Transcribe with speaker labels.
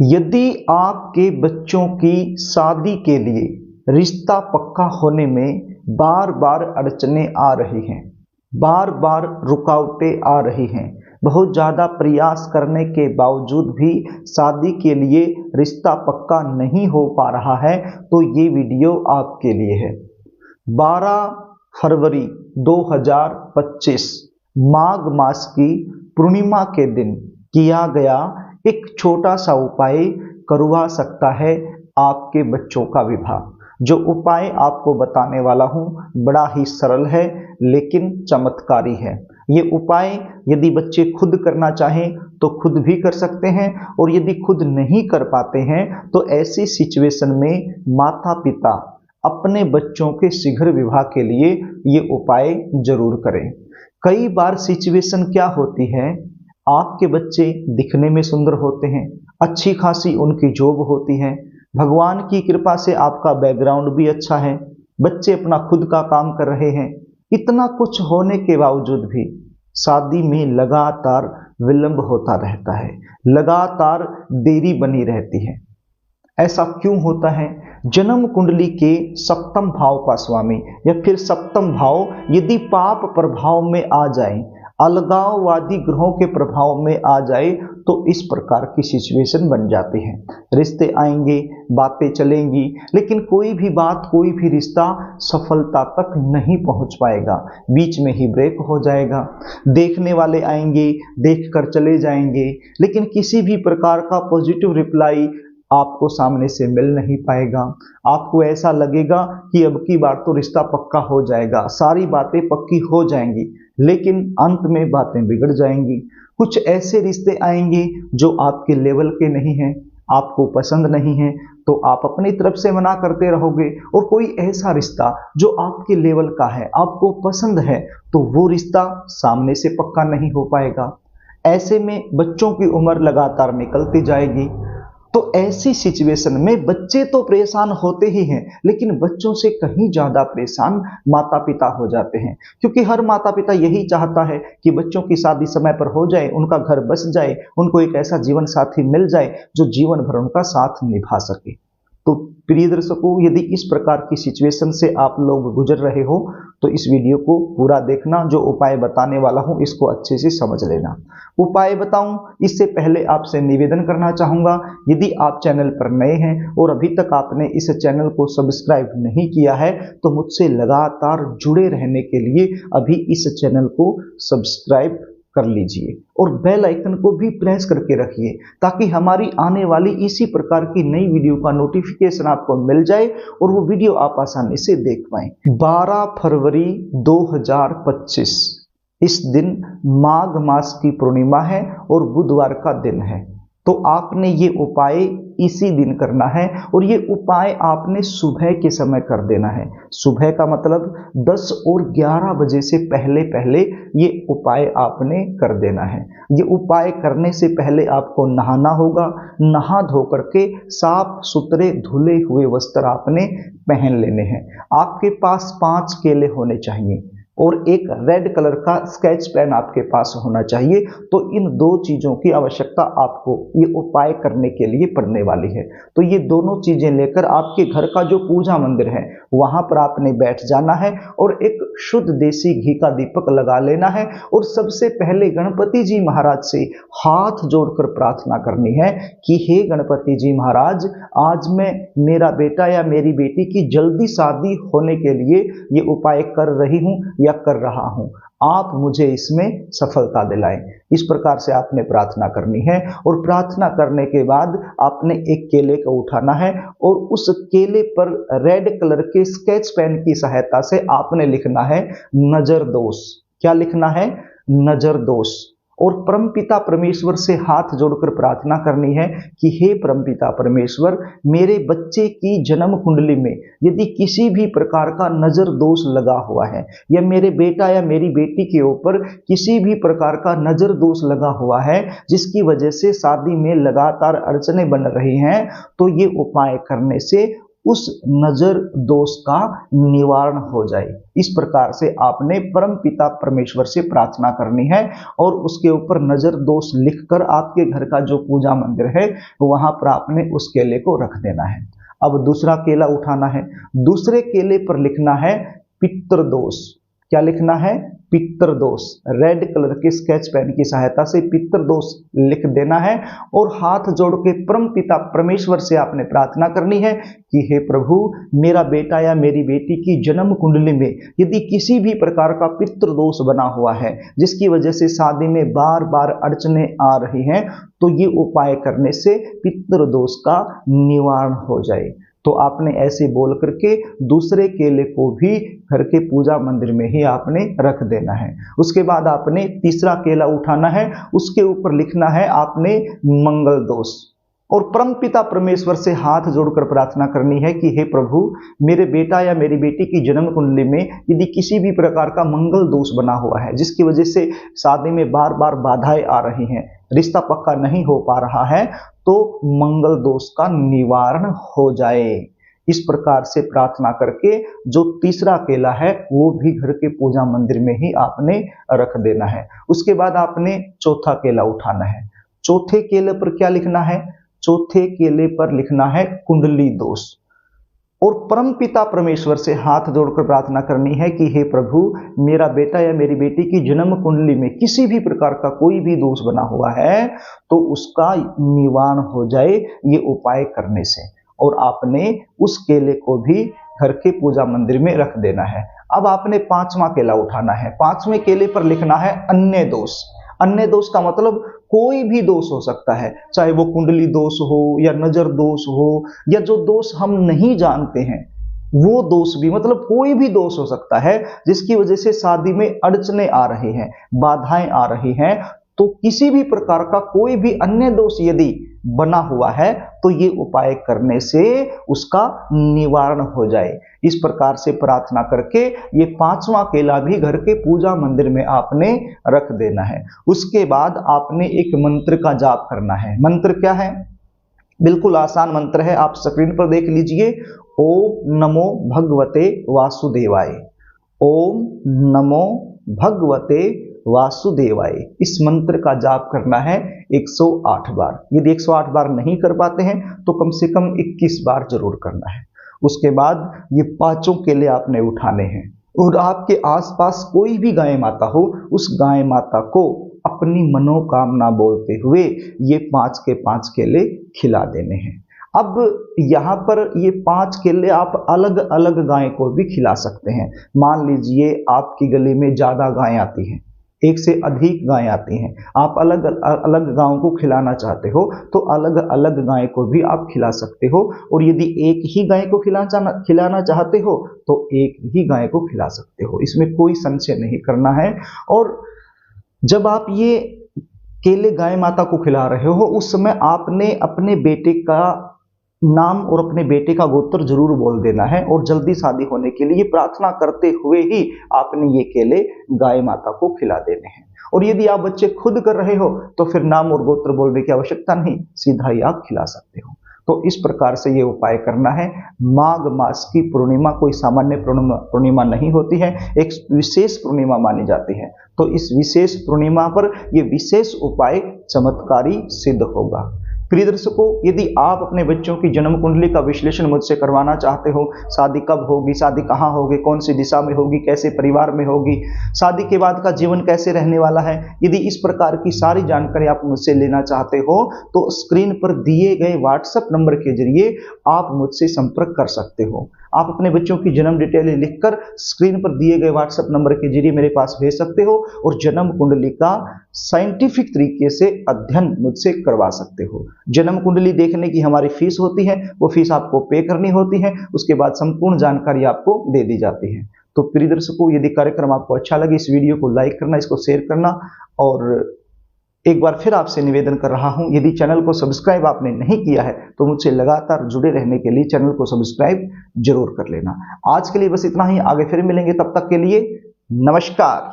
Speaker 1: यदि आपके बच्चों की शादी के लिए रिश्ता पक्का होने में बार बार अड़चनें आ रही हैं, बार बार रुकावटें आ रही हैं, बहुत ज़्यादा प्रयास करने के बावजूद भी शादी के लिए रिश्ता पक्का नहीं हो पा रहा है, तो ये वीडियो आपके लिए है। 12 फरवरी 2025 माघ मास की पूर्णिमा के दिन किया गया एक छोटा सा उपाय करवा सकता है आपके बच्चों का विवाह। जो उपाय आपको बताने वाला हूँ बड़ा ही सरल है लेकिन चमत्कारी है। ये उपाय यदि बच्चे खुद करना चाहें तो खुद भी कर सकते हैं, और यदि खुद नहीं कर पाते हैं तो ऐसी सिचुएशन में माता पिता अपने बच्चों के शीघ्र विवाह के लिए ये उपाय जरूर करें। कई बार सिचुएशन क्या होती है, आपके बच्चे दिखने में सुंदर होते हैं, अच्छी खासी उनकी जॉब होती है, भगवान की कृपा से आपका बैकग्राउंड भी अच्छा है, बच्चे अपना खुद का काम कर रहे हैं, इतना कुछ होने के बावजूद भी शादी में लगातार विलंब होता रहता है, लगातार देरी बनी रहती है। ऐसा क्यों होता है? जन्म कुंडली के सप्तम भाव का स्वामी या फिर सप्तम भाव यदि पाप प्रभाव में आ जाए, अलगाववादी ग्रहों के प्रभाव में आ जाए, तो इस प्रकार की सिचुएशन बन जाती है। रिश्ते आएंगे, बातें चलेंगी, लेकिन कोई भी बात, कोई भी रिश्ता सफलता तक नहीं पहुंच पाएगा, बीच में ही ब्रेक हो जाएगा। देखने वाले आएंगे, देखकर चले जाएंगे, लेकिन किसी भी प्रकार का पॉजिटिव रिप्लाई आपको सामने से मिल नहीं पाएगा। आपको ऐसा लगेगा कि अब की बार तो रिश्ता पक्का हो जाएगा, सारी बातें पक्की हो जाएंगी, लेकिन अंत में बातें बिगड़ जाएंगी। कुछ ऐसे रिश्ते आएंगे जो आपके लेवल के नहीं हैं, आपको पसंद नहीं है, तो आप अपनी तरफ से मना करते रहोगे, और कोई ऐसा रिश्ता जो आपके लेवल का है, आपको पसंद है, तो वो रिश्ता सामने से पक्का नहीं हो पाएगा। ऐसे में बच्चों की उम्र लगातार निकलती जाएगी। तो ऐसी सिचुएशन में बच्चे तो परेशान होते ही हैं, लेकिन बच्चों से कहीं ज्यादा परेशान माता पिता हो जाते हैं, क्योंकि हर माता पिता यही चाहता है कि बच्चों की शादी समय पर हो जाए, उनका घर बस जाए, उनको एक ऐसा जीवन साथी मिल जाए जो जीवन भर उनका साथ निभा सके। तो प्रिय दर्शकों, यदि इस प्रकार की सिचुएशन से आप लोग गुजर रहे हो तो इस वीडियो को पूरा देखना। जो उपाय बताने वाला हूं इसको अच्छे से समझ लेना। उपाय बताऊं इससे पहले आपसे निवेदन करना चाहूंगा, यदि आप चैनल पर नए हैं और अभी तक आपने इस चैनल को सब्सक्राइब नहीं किया है तो मुझसे लगातार जुड़े रहने के लिए अभी इस चैनल को सब्सक्राइब कर लीजिए और बेल आइकन को भी प्रेस करके रखिए, ताकि हमारी आने वाली इसी प्रकार की नई वीडियो का नोटिफिकेशन आपको मिल जाए और वो वीडियो आप आसानी से देख पाएं। 12 फरवरी 2025 इस दिन माघ मास की पूर्णिमा है और बुधवार का दिन है, तो आपने ये उपाय इसी दिन करना है, और ये उपाय आपने सुबह के समय कर देना है। सुबह का मतलब 10 और 11 बजे से पहले पहले ये उपाय आपने कर देना है। ये उपाय करने से पहले आपको नहाना होगा, नहा धो करके साफ सुथरे धुले हुए वस्त्र आपने पहन लेने हैं। आपके पास 5 केले होने चाहिए और एक रेड कलर का स्केच पेन आपके पास होना चाहिए। तो इन 2 चीजों की आवश्यकता आपको ये उपाय करने के लिए पड़ने वाली है। तो ये दोनों चीजें लेकर आपके घर का जो पूजा मंदिर है वहां पर आपने बैठ जाना है और एक शुद्ध देसी घी का दीपक लगा लेना है, और सबसे पहले गणपति जी महाराज से हाथ जोड़कर प्रार्थना करनी है कि हे गणपति जी महाराज, आज मैं मेरा बेटा या मेरी बेटी की जल्दी शादी होने के लिए ये उपाय कर रही हूं या कर रहा हूं, आप मुझे इसमें सफलता दिलाएं। इस प्रकार से आपने प्रार्थना करनी है, और प्रार्थना करने के बाद आपने एक केले को उठाना है और उस केले पर रेड कलर के स्केच पेन की सहायता से आपने लिखना है नजर दोष। क्या लिखना है? नजर दोष। और परमपिता परमेश्वर से हाथ जोड़कर प्रार्थना करनी है कि हे परमपिता परमेश्वर, मेरे बच्चे की जन्म कुंडली में यदि किसी भी प्रकार का नजर दोष लगा हुआ है, या मेरे बेटा या मेरी बेटी के ऊपर किसी भी प्रकार का नजर दोष लगा हुआ है जिसकी वजह से शादी में लगातार अड़चनें बन रही हैं, तो ये उपाय करने से उस नजर दोष का निवारण हो जाए। इस प्रकार से आपने परम पिता परमेश्वर से प्रार्थना करनी है और उसके ऊपर नजर दोष लिखकर आपके घर का जो पूजा मंदिर है वहां पर आपने उस केले को रख देना है। अब दूसरा केला उठाना है, दूसरे केले पर लिखना है पितृदोष। क्या लिखना है? पितृदोष। रेड कलर के स्केच पेन की सहायता से पितृदोष लिख देना है और हाथ जोड़ के परम पिता परमेश्वर से आपने प्रार्थना करनी है कि हे प्रभु, मेरा बेटा या मेरी बेटी की जन्म कुंडली में यदि किसी भी प्रकार का पितृदोष बना हुआ है जिसकी वजह से शादी में बार बार अड़चने आ रही हैं, तो ये उपाय करने से पितृदोष का निवारण हो जाए। तो आपने ऐसे बोल करके दूसरे केले को भी घर के पूजा मंदिर में ही आपने रख देना है। उसके बाद आपने तीसरा केला उठाना है, उसके ऊपर लिखना है आपने मंगल दोष और परम पिता परमेश्वर से हाथ जोड़कर प्रार्थना करनी है कि हे प्रभु, मेरे बेटा या मेरी बेटी की जन्म कुंडली में यदि किसी भी प्रकार का मंगल दोष बना हुआ है जिसकी वजह से शादी में बार बार बाधाएं आ रही हैं, रिश्ता पक्का नहीं हो पा रहा है, तो मंगल दोष का निवारण हो जाए। इस प्रकार से प्रार्थना करके जो तीसरा केला है वो भी घर के पूजा मंदिर में ही आपने रख देना है। उसके बाद आपने चौथा केला उठाना है। चौथे केले पर क्या लिखना है? चौथे केले पर लिखना है कुंडली दोष और परम पिता परमेश्वर से हाथ जोड़कर प्रार्थना करनी है कि हे प्रभु, मेरा बेटा या मेरी बेटी की जन्म कुंडली में किसी भी प्रकार का कोई भी दोष बना हुआ है तो उसका निवारण हो जाए ये उपाय करने से। और आपने उस केले को भी घर के पूजा मंदिर में रख देना है। अब आपने पांचवा केला उठाना है। पांचवें केले पर लिखना है अन्य दोष। अन्य दोष का मतलब कोई भी दोष हो सकता है, चाहे वो कुंडली दोष हो या नजर दोष हो या जो दोष हम नहीं जानते हैं वो दोष भी, मतलब कोई भी दोष हो सकता है जिसकी वजह से शादी में अड़चने आ रही हैं, बाधाएं आ रही हैं। तो किसी भी प्रकार का कोई भी अन्य दोष यदि बना हुआ है तो ये उपाय करने से उसका निवारण हो जाए। इस प्रकार से प्रार्थना करके ये पांचवा केला भी घर के पूजा मंदिर में आपने रख देना है। उसके बाद आपने एक मंत्र का जाप करना है। मंत्र क्या है? बिल्कुल आसान मंत्र है, आप स्क्रीन पर देख लीजिए। ओम नमो भगवते वासुदेवाय। ओम नमो भगवते वासुदेवाय। इस मंत्र का जाप करना है 108 बार। यदि 108 बार नहीं कर पाते हैं तो कम से कम 21 बार जरूर करना है। उसके बाद ये पांचों केले आपने उठाने हैं और आपके आसपास कोई भी गाय माता हो उस गाय माता को अपनी मनोकामना बोलते हुए ये 5 के 5 केले खिला देने हैं। अब यहाँ पर ये 5 केले आप अलग अलग गाय को भी खिला सकते हैं। मान लीजिए आपकी गली में ज्यादा गाय आती हैं, एक से अधिक गाय आती हैं, आप अलग अलग गायों को खिलाना चाहते हो तो अलग अलग गाय को भी आप खिला सकते हो। और यदि एक ही गाय को खिलाना चाहते हो तो एक ही गाय को खिला सकते हो, इसमें कोई संशय नहीं करना है। और जब आप ये केले गाय माता को खिला रहे हो उस समय आपने अपने बेटे का नाम और अपने बेटे का गोत्र जरूर बोल देना है और जल्दी शादी होने के लिए प्रार्थना करते हुए ही आपने ये केले गाय माता को खिला देने हैं। और यदि आप बच्चे खुद कर रहे हो तो फिर नाम और गोत्र बोलने की आवश्यकता नहीं, सीधा ही आप खिला सकते हो। तो इस प्रकार से ये उपाय करना है। माघ मास की पूर्णिमा कोई सामान्य पूर्णिमा नहीं होती है, एक विशेष पूर्णिमा मानी जाती है। तो इस विशेष पूर्णिमा पर यह विशेष उपाय चमत्कारी सिद्ध होगा। प्रिय दर्शकों, यदि आप अपने बच्चों की जन्म कुंडली का विश्लेषण मुझसे करवाना चाहते हो, शादी कब होगी, शादी कहाँ होगी, कौन सी दिशा में होगी, कैसे परिवार में होगी, शादी के बाद का जीवन कैसे रहने वाला है, यदि इस प्रकार की सारी जानकारी आप मुझसे लेना चाहते हो तो स्क्रीन पर दिए गए व्हाट्सएप नंबर के जरिए आप मुझसे संपर्क कर सकते हो। आप अपने बच्चों की जन्म डिटेल लिखकर स्क्रीन पर दिए गए व्हाट्सएप नंबर के जरिए मेरे पास भेज सकते हो और जन्म कुंडली का साइंटिफिक तरीके से अध्ययन मुझसे करवा सकते हो। जन्म कुंडली देखने की हमारी फीस होती है, वो फीस आपको पे करनी होती है, उसके बाद संपूर्ण जानकारी आपको दे दी जाती है। तो प्रिय दर्शकों, यदि कार्यक्रम आपको अच्छा लगे इस वीडियो को लाइक करना, इसको शेयर करना। और एक बार फिर आपसे निवेदन कर रहा हूं, यदि चैनल को सब्सक्राइब आपने नहीं किया है तो मुझसे लगातार जुड़े रहने के लिए चैनल को सब्सक्राइब जरूर कर लेना। आज के लिए बस इतना ही, आगे फिर मिलेंगे, तब तक के लिए नमस्कार।